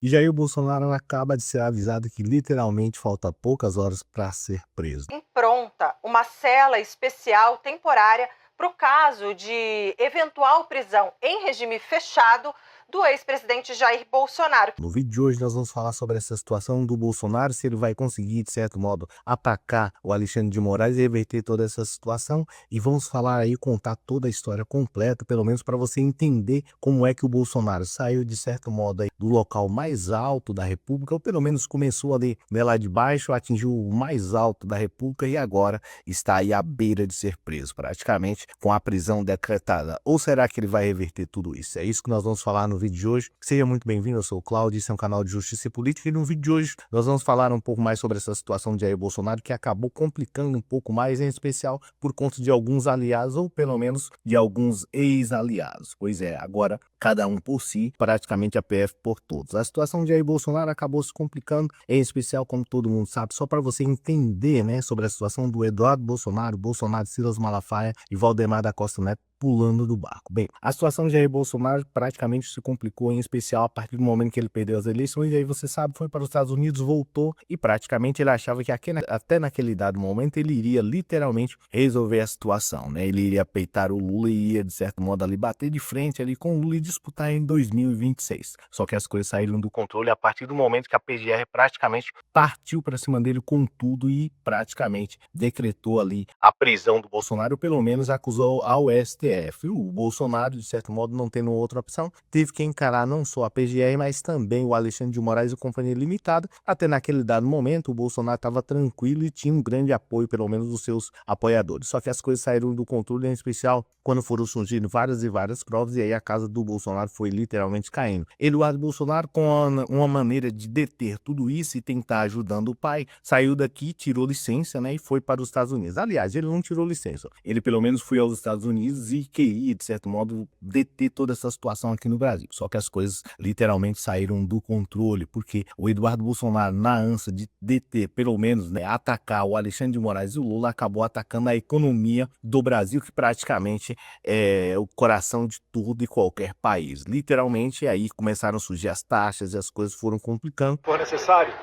E Jair Bolsonaro acaba de ser avisado que literalmente falta poucas horas para ser preso. Pronta uma cela especial temporária para o caso de eventual prisão em regime fechado do ex-presidente Jair Bolsonaro. No vídeo de hoje nós vamos falar sobre essa situação do Bolsonaro, se ele vai conseguir, de certo modo, atacar o Alexandre de Moraes e reverter toda essa situação. E vamos falar aí, contar toda a história completa, pelo menos para você entender como é que o Bolsonaro saiu, de certo modo, aí, do local mais alto da República, ou pelo menos começou ali, né, lá de baixo, atingiu o mais alto da República e agora está aí à beira de ser preso, praticamente com a prisão decretada. Ou será que ele vai reverter tudo isso? É isso que nós vamos falar no vídeo de hoje. Seja muito bem-vindo, eu sou o Cláudio, esse é um canal de Justiça e Política e no vídeo de hoje nós vamos falar um pouco mais sobre essa situação de Jair Bolsonaro que acabou complicando um pouco mais, em especial por conta de alguns aliados ou pelo menos de alguns ex-aliados. Pois é, agora cada um por si, praticamente a PF por todos. A situação de Jair Bolsonaro acabou se complicando, em especial, como todo mundo sabe, só para você entender, né, sobre a situação do Eduardo Bolsonaro, Silas Malafaia e Valdemar da Costa Neto pulando do barco. Bem, a situação de Jair Bolsonaro praticamente se complicou, em especial a partir do momento que ele perdeu as eleições, e aí você sabe, foi para os Estados Unidos, voltou e praticamente ele achava que até naquele dado momento ele iria literalmente resolver a situação, né? Ele iria peitar o Lula e ia, de certo modo, ali bater de frente ali com o Lula e disputar em 2026. Só que as coisas saíram do controle a partir do momento que a PGR praticamente partiu para cima dele com tudo e praticamente decretou ali a prisão do Bolsonaro, ou pelo menos acusou ao STF. O Bolsonaro, de certo modo, não tendo outra opção, teve que encarar não só a PGR, mas também o Alexandre de Moraes e Companhia Limitada. Até naquele dado momento, o Bolsonaro estava tranquilo e tinha um grande apoio, pelo menos, dos seus apoiadores. Só que as coisas saíram do controle, em especial quando foram surgindo várias e várias provas, e aí a casa do Bolsonaro foi literalmente caindo. Eduardo Bolsonaro, com uma maneira de deter tudo isso e tentar ajudando o pai, saiu daqui, tirou licença, né, e foi para os Estados Unidos. Aliás, ele não tirou licença. Ele pelo menos foi aos Estados Unidos e queria, de certo modo, deter toda essa situação aqui no Brasil. Só que as coisas literalmente saíram do controle, porque o Eduardo Bolsonaro, na ânsia de deter, pelo menos, né, atacar o Alexandre de Moraes e o Lula, acabou atacando a economia do Brasil, que praticamente é o coração de tudo e qualquer país. Literalmente, aí começaram a surgir as taxas e as coisas foram complicando. Se for necessário,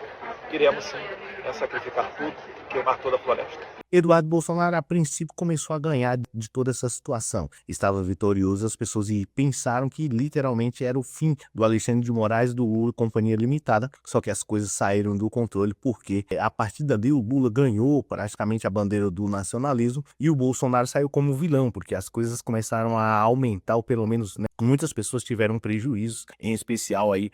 iremos sim sacrificar tudo, queimar toda a floresta. Eduardo Bolsonaro, a princípio, começou a ganhar de toda essa situação. Estava vitorioso, as pessoas pensaram que literalmente era o fim do Alexandre de Moraes, do Lula e Companhia Limitada, só que as coisas saíram do controle porque a partir dali o Lula ganhou praticamente a bandeira do nacionalismo e o Bolsonaro saiu como vilão, porque as coisas começaram a aumentar, ou pelo menos, né, muitas pessoas tiveram prejuízos, em especial aí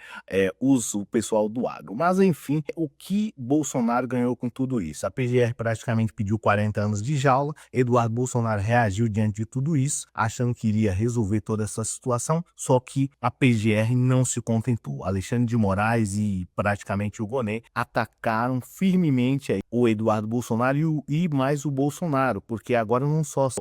o pessoal do agro. Mas enfim, o que Bolsonaro ganhou com tudo isso? A PGR praticamente pediu 40 anos de jaula. Eduardo Bolsonaro reagiu diante de tudo isso, achando que iria resolver toda essa situação, só que a PGR não se contentou. Alexandre de Moraes e praticamente o Gonê atacaram firmemente aí o Eduardo Bolsonaro e mais o Bolsonaro, porque agora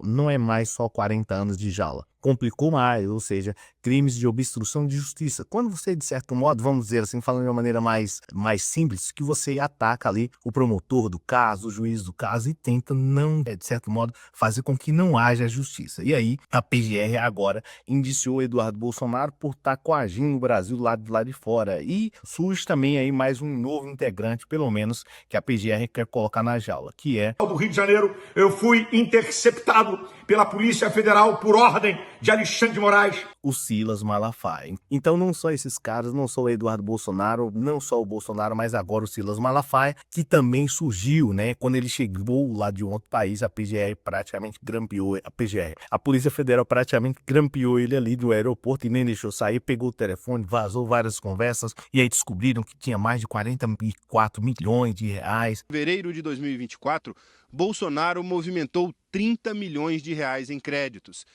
não é mais só 40 anos de jaula. Complicou mais, ou seja, crimes de obstrução de justiça. Quando você, de certo modo, vamos dizer assim, falando de uma maneira mais simples, que você ataca ali o promotor do caso, o juiz do caso e tenta não, de certo modo, fazer com que não haja justiça. E aí, a PGR agora indiciou Eduardo Bolsonaro por estar coagindo o Brasil lá de fora. E surge também aí mais um novo integrante, pelo menos, que a PGR quer colocar na jaula, que é... Do Rio de Janeiro, eu fui interceptado pela Polícia Federal por ordem de Alexandre de Moraes. O Silas Malafaia. Então não só esses caras, não só o Eduardo Bolsonaro, não só o Bolsonaro, mas agora o Silas Malafaia, que também surgiu, né? Quando ele chegou lá de um outro país, a PGR praticamente grampeou, a Polícia Federal praticamente grampeou ele ali do aeroporto e nem deixou sair, pegou o telefone, vazou várias conversas e aí descobriram que tinha mais de 44 milhões de reais. Em fevereiro de 2024, Bolsonaro movimentou 30 milhões de reais em créditos.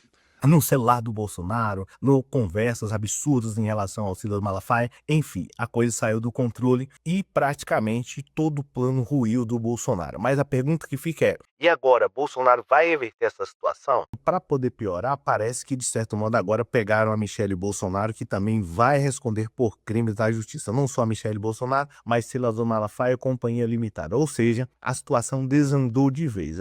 No celular do Bolsonaro, no conversas absurdas em relação ao Silas Malafaia, enfim, a coisa saiu do controle e praticamente todo o plano ruiu do Bolsonaro. Mas a pergunta que fica é, e agora, Bolsonaro vai reverter essa situação? Para poder piorar, parece que de certo modo agora pegaram a Michelle Bolsonaro, que também vai responder por crimes da justiça. Não só a Michelle Bolsonaro, mas Silas Malafaia e Companhia Limitada. Ou seja, a situação desandou de vez.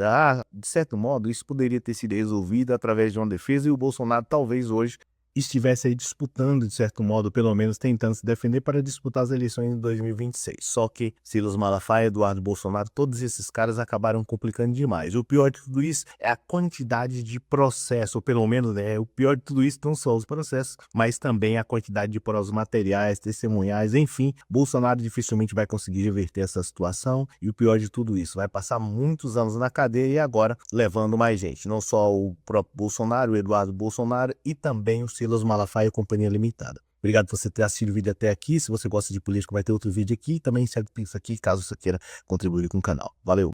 De certo modo, isso poderia ter sido resolvido através de uma defesa e o Bolsonaro talvez hoje estivesse aí disputando, de certo modo, pelo menos tentando se defender para disputar as eleições em 2026. Só que Silas Malafaia, Eduardo Bolsonaro, todos esses caras acabaram complicando demais. O pior de tudo isso é a quantidade de processo, ou pelo menos, né, o pior de tudo isso não só os processos, mas também a quantidade de provas materiais, testemunhais, enfim, Bolsonaro dificilmente vai conseguir reverter essa situação, e o pior de tudo isso, vai passar muitos anos na cadeia e agora levando mais gente, não só o próprio Bolsonaro, o Eduardo Bolsonaro e também o Silas Malafaia e Companhia Limitada. Obrigado por você ter assistido o vídeo até aqui. Se você gosta de política, vai ter outro vídeo aqui. Também segue o Pix aqui, caso você queira contribuir com o canal. Valeu!